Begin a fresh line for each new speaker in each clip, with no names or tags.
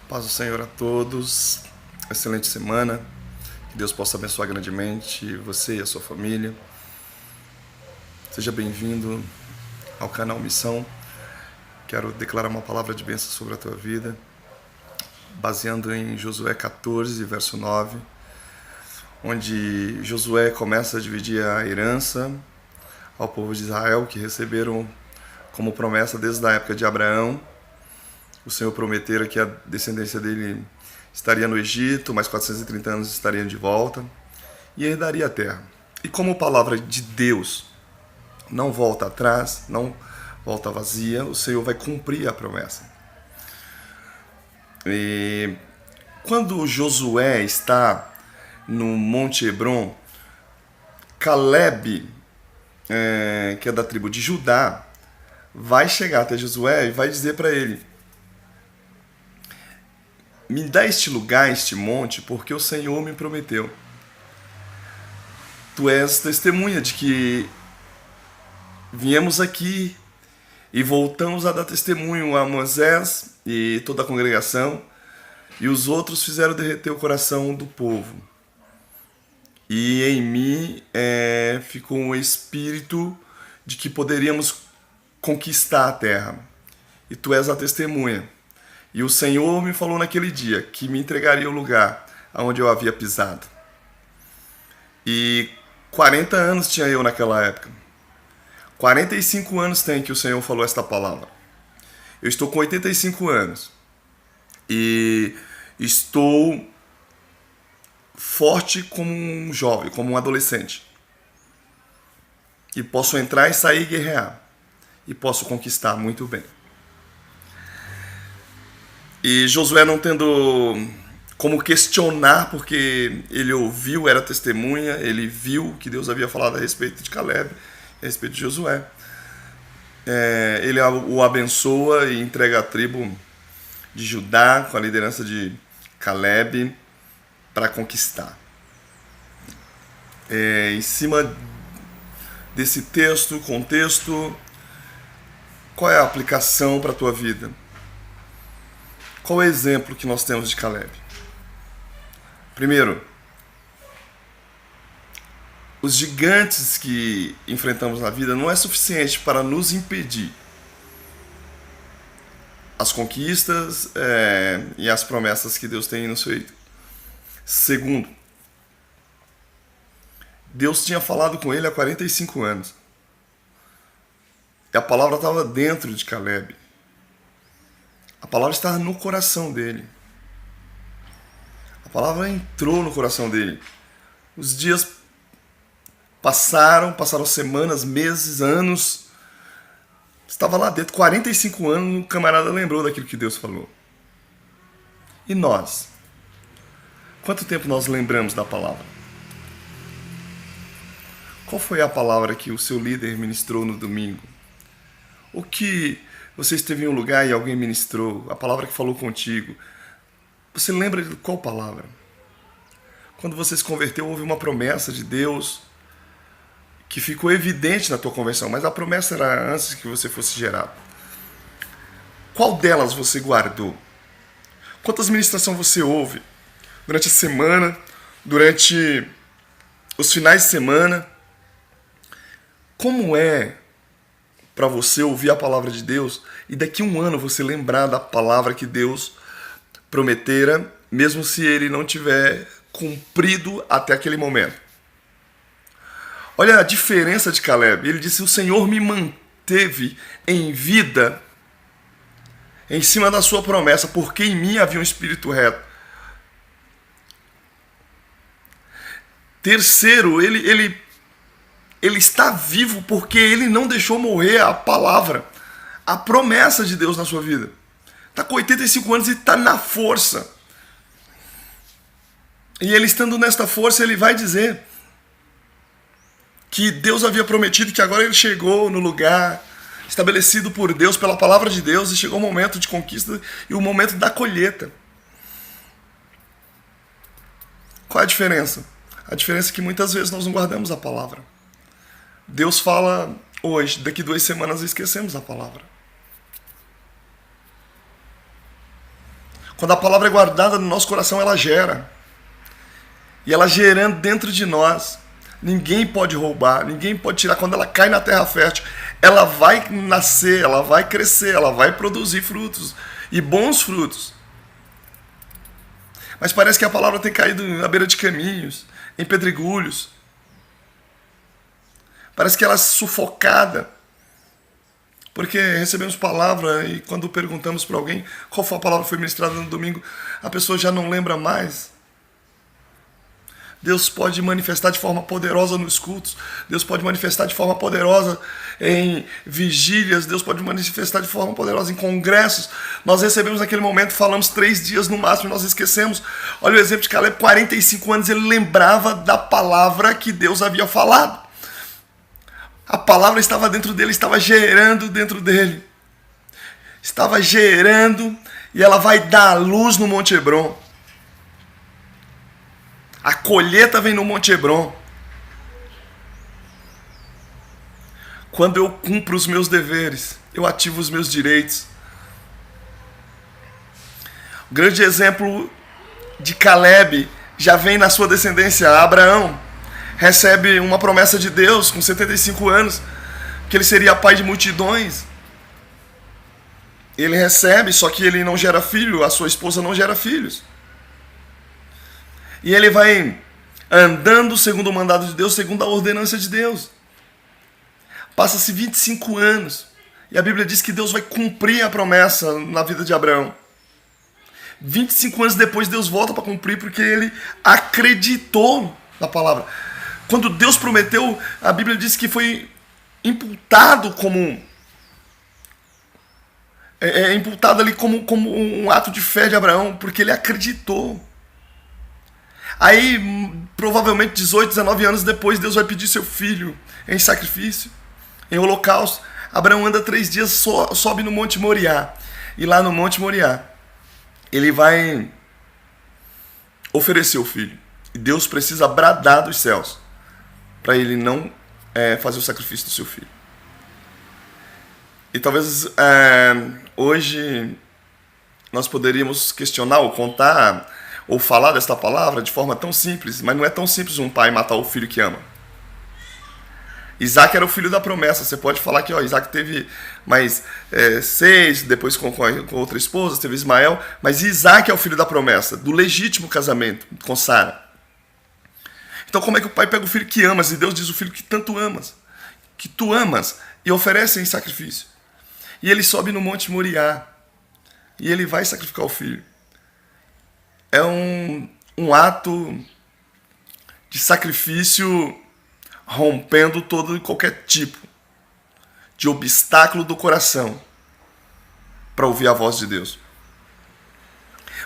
Paz do Senhor a todos, excelente semana, que Deus possa abençoar grandemente você e a sua família. Seja bem-vindo ao canal Missão. Quero declarar uma palavra de bênção sobre a tua vida, baseando em Josué 14, verso 9, onde Josué começa a dividir a herança ao povo de Israel, que receberam como promessa desde a época de Abraão. O Senhor prometera que a descendência dele estaria no Egito, mais 430 anos estariam de volta e herdaria a terra. E como a palavra de Deus não volta atrás, não volta vazia, o Senhor vai cumprir a promessa. E quando Josué está no Monte Hebron, Caleb, que é da tribo de Judá, vai chegar até Josué e vai dizer para ele: me dá este lugar, este monte, porque o Senhor me prometeu. Tu és testemunha de que viemos aqui e voltamos a dar testemunho a Moisés e toda a congregação, e os outros fizeram derreter o coração do povo. E em mim ficou um espírito de que poderíamos conquistar a terra. E tu és a testemunha. E o Senhor me falou naquele dia que me entregaria o lugar onde eu havia pisado. E 40 anos tinha eu naquela época. 45 anos tem que o Senhor falou esta palavra. Eu estou com 85 anos. E estou forte como um jovem, como um adolescente. E posso entrar e sair e guerrear. E posso conquistar muito bem. E Josué não tendo como questionar, porque ele ouviu, era testemunha, ele viu que Deus havia falado a respeito de Caleb, a respeito de Josué. Ele o abençoa e entrega a tribo de Judá com a liderança de Caleb para conquistar. Em cima desse texto, contexto, qual é a aplicação para a tua vida? Qual é o exemplo que nós temos de Caleb? Primeiro, os gigantes que enfrentamos na vida não é suficiente para nos impedir as conquistas e as promessas que Deus tem nos feito. Segundo, Deus tinha falado com ele há 45 anos. E a palavra estava dentro de Caleb. A palavra estava no coração dele. A palavra entrou no coração dele. Os dias passaram semanas, meses, anos. Estava lá dentro, 45 anos, o camarada lembrou daquilo que Deus falou. E nós? Quanto tempo nós lembramos da palavra? Qual foi a palavra que o seu líder ministrou no domingo? O que você esteve em um lugar e alguém ministrou, a palavra que falou contigo. Você lembra de qual palavra? Quando você se converteu, houve uma promessa de Deus que ficou evidente na tua conversão, mas a promessa era antes que você fosse gerado. Qual delas você guardou? Quantas ministrações você ouve durante a semana, durante os finais de semana? Como é para você ouvir a palavra de Deus e daqui a um ano você lembrar da palavra que Deus prometera, mesmo se ele não tiver cumprido até aquele momento? Olha a diferença de Caleb. Ele disse: o Senhor me manteve em vida em cima da sua promessa, porque em mim havia um espírito reto. Terceiro, ele está vivo porque ele não deixou morrer a palavra, a promessa de Deus na sua vida. Está com 85 anos e está na força. E ele estando nesta força, ele vai dizer que Deus havia prometido, que agora ele chegou no lugar estabelecido por Deus, pela palavra de Deus, e chegou o momento de conquista e o momento da colheita. Qual é a diferença? A diferença é que muitas vezes nós não guardamos a palavra. Deus fala hoje, daqui 2 semanas esquecemos a palavra. Quando a palavra é guardada no nosso coração, ela gera. E ela gerando dentro de nós, ninguém pode roubar, ninguém pode tirar. Quando ela cai na terra fértil, ela vai nascer, ela vai crescer, ela vai produzir frutos, e bons frutos. Mas parece que a palavra tem caído na beira de caminhos, em pedregulhos. Parece que ela é sufocada. Porque recebemos palavra e quando perguntamos para alguém qual foi a palavra que foi ministrada no domingo, a pessoa já não lembra mais. Deus pode manifestar de forma poderosa nos cultos. Deus pode manifestar de forma poderosa em vigílias. Deus pode manifestar de forma poderosa em congressos. Nós recebemos naquele momento, falamos 3 dias no máximo, nós esquecemos. Olha o exemplo de Caleb, 45 anos, ele lembrava da palavra que Deus havia falado. A palavra estava dentro dele, estava gerando dentro dele. Estava gerando e ela vai dar luz no Monte Hebron. A colheita vem no Monte Hebron. Quando eu cumpro os meus deveres, eu ativo os meus direitos. O grande exemplo de Caleb já vem na sua descendência. Abraão recebe uma promessa de Deus com 75 anos, que ele seria pai de multidões. Ele recebe, só que ele não gera filho, a sua esposa não gera filhos. E ele vai andando segundo o mandado de Deus, segundo a ordenança de Deus. Passa-se 25 anos. E a Bíblia diz que Deus vai cumprir a promessa na vida de Abraão. 25 anos depois Deus volta para cumprir porque ele acreditou na palavra. Quando Deus prometeu, a Bíblia diz que foi imputado como... imputado ali como um ato de fé de Abraão, porque ele acreditou. Aí, provavelmente 18, 19 anos depois, Deus vai pedir seu filho em sacrifício, em holocausto. Abraão anda 3 dias, sobe no Monte Moriá. E lá no Monte Moriá, ele vai oferecer o filho. E Deus precisa bradar dos céus para ele não fazer o sacrifício do seu filho. E talvez hoje nós poderíamos questionar ou contar ou falar desta palavra de forma tão simples, mas não é tão simples um pai matar o filho que ama. Isaac era o filho da promessa. Você pode falar que Isaac teve mais 6, depois com outra esposa, teve Ismael, mas Isaac é o filho da promessa, do legítimo casamento com Sara. Então como é que o pai pega o filho que amas, e Deus diz o filho que tanto amas, que tu amas, e oferece em sacrifício? E ele sobe no Monte Moriá, e ele vai sacrificar o filho. É um ato de sacrifício rompendo todo e qualquer tipo de obstáculo do coração para ouvir a voz de Deus.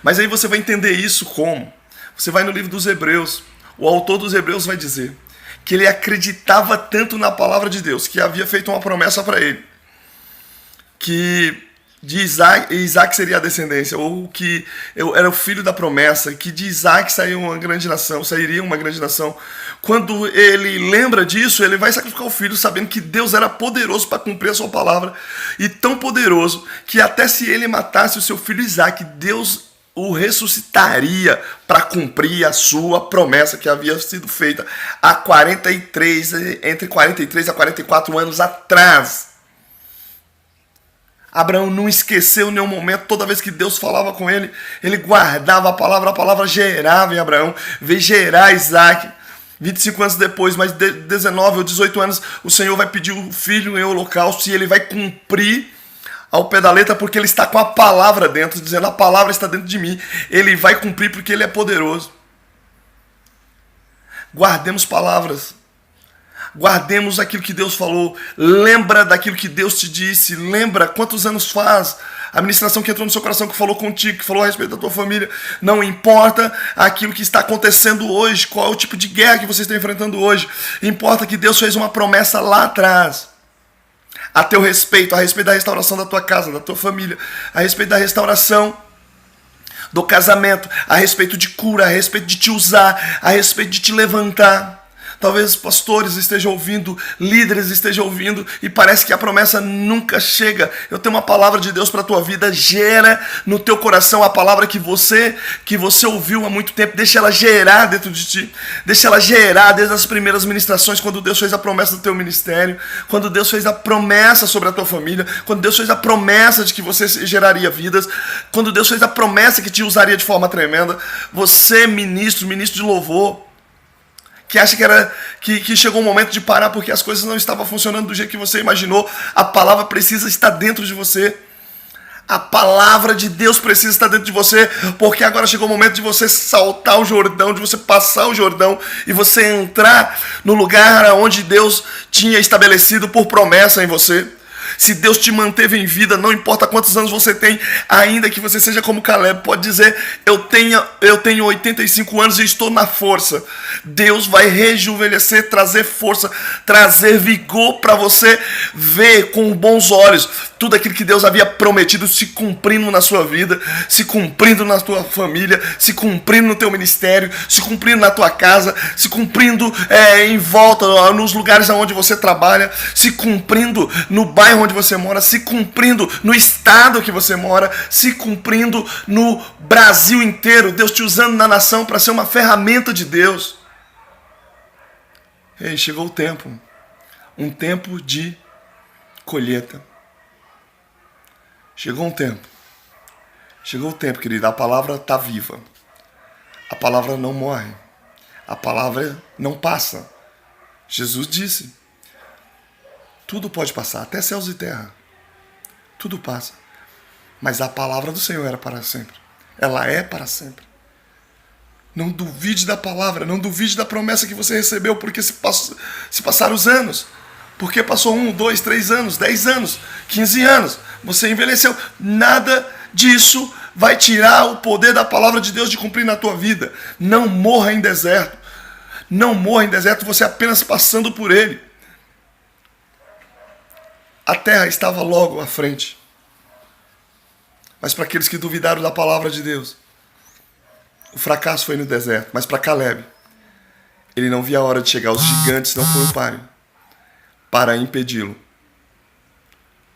Mas aí você vai entender isso como? Você vai no livro dos Hebreus, o autor dos Hebreus vai dizer que ele acreditava tanto na palavra de Deus, que havia feito uma promessa para ele, que de Isaac seria a descendência, ou que eu era o filho da promessa, que de Isaac sairia uma grande nação. Quando ele lembra disso, ele vai sacrificar o filho, sabendo que Deus era poderoso para cumprir a sua palavra, e tão poderoso que até se ele matasse o seu filho Isaac, Deus o ressuscitaria para cumprir a sua promessa que havia sido feita entre 43 a 44 anos atrás. Abraão não esqueceu em nenhum momento. Toda vez que Deus falava com ele, ele guardava a palavra gerava em Abraão, veio gerar Isaac. 25 anos depois, mais 19 ou 18 anos, o Senhor vai pedir o filho em holocausto e ele vai cumprir ao pé da letra, porque ele está com a palavra dentro, dizendo: a palavra está dentro de mim. Ele vai cumprir porque ele é poderoso. Guardemos palavras. Guardemos aquilo que Deus falou. Lembra daquilo que Deus te disse. Lembra quantos anos faz a ministração que entrou no seu coração, que falou contigo, que falou a respeito da tua família. Não importa aquilo que está acontecendo hoje, qual é o tipo de guerra que você está enfrentando hoje. Importa que Deus fez uma promessa lá atrás a teu respeito, a respeito da restauração da tua casa, da tua família, a respeito da restauração do casamento, a respeito de cura, a respeito de te usar, a respeito de te levantar. Talvez pastores estejam ouvindo, líderes estejam ouvindo e parece que a promessa nunca chega. Eu tenho uma palavra de Deus para a tua vida. Gera no teu coração a palavra que você ouviu há muito tempo. Deixa ela gerar dentro de ti. Deixa ela gerar desde as primeiras ministrações, quando Deus fez a promessa do teu ministério, quando Deus fez a promessa sobre a tua família, quando Deus fez a promessa de que você geraria vidas, quando Deus fez a promessa que te usaria de forma tremenda. Você, ministro de louvor, que acha que chegou o momento de parar porque as coisas não estavam funcionando do jeito que você imaginou, a palavra precisa estar dentro de você. A palavra de Deus precisa estar dentro de você, porque agora chegou o momento de você saltar o Jordão, de você passar o Jordão e você entrar no lugar onde Deus tinha estabelecido por promessa em você. Se Deus te manteve em vida, não importa quantos anos você tem, ainda que você seja como Caleb, pode dizer, eu tenho 85 anos e estou na força. Deus vai rejuvenescer, trazer força, trazer vigor para você ver com bons olhos tudo aquilo que Deus havia prometido se cumprindo na sua vida, se cumprindo na tua família, se cumprindo no teu ministério, se cumprindo na tua casa, se cumprindo em volta, nos lugares onde você trabalha, se cumprindo no bairro onde você mora, se cumprindo no estado que você mora, se cumprindo no Brasil inteiro. Deus te usando na nação para ser uma ferramenta de Deus. Ei, chegou o tempo. Um tempo de colheita. Chegou um tempo. Chegou o tempo, querido. A palavra está viva. A palavra não morre. A palavra não passa. Jesus disse: tudo pode passar, até céus e terra. Tudo passa. Mas a palavra do Senhor era para sempre. Ela é para sempre. Não duvide da palavra, não duvide da promessa que você recebeu, porque se passaram os anos. Porque passou 1, 2, 3 anos, 10 anos, 15 anos. Você envelheceu. Nada disso vai tirar o poder da palavra de Deus de cumprir na tua vida. Não morra em deserto. Não morra em deserto, você apenas passando por ele. A terra estava logo à frente. Mas para aqueles que duvidaram da palavra de Deus, o fracasso foi no deserto. Mas para Caleb, ele não via a hora de chegar. Os gigantes não foram páreo para impedi-lo.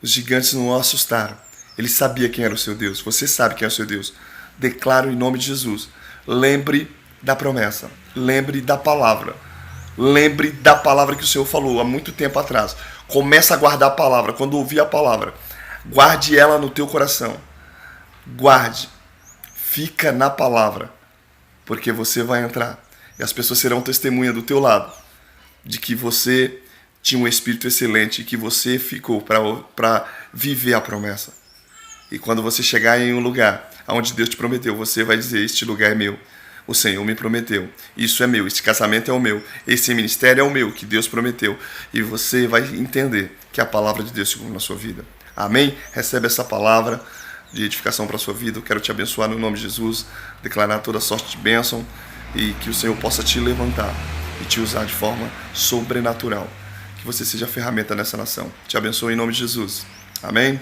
Os gigantes não o assustaram. Ele sabia quem era o seu Deus. Você sabe quem é o seu Deus. Declaro em nome de Jesus. Lembre da promessa. Lembre da palavra. Lembre da palavra que o Senhor falou há muito tempo atrás. Começa a guardar a palavra. Quando ouvir a palavra, guarde ela no teu coração. Guarde. Fica na palavra. Porque você vai entrar. E as pessoas serão testemunha do teu lado. De que você tinha um espírito excelente. E que você ficou para viver a promessa. E quando você chegar em um lugar onde Deus te prometeu, você vai dizer: este lugar é meu. O Senhor me prometeu. Isso é meu. Este casamento é o meu. Esse ministério é o meu, que Deus prometeu. E você vai entender que a palavra de Deus se cumpre na sua vida. Amém? Recebe essa palavra de edificação para a sua vida. Eu quero te abençoar no nome de Jesus. Declarar toda sorte de bênção. E que o Senhor possa te levantar e te usar de forma sobrenatural. Que você seja ferramenta nessa nação. Te abençoe em nome de Jesus. Amém?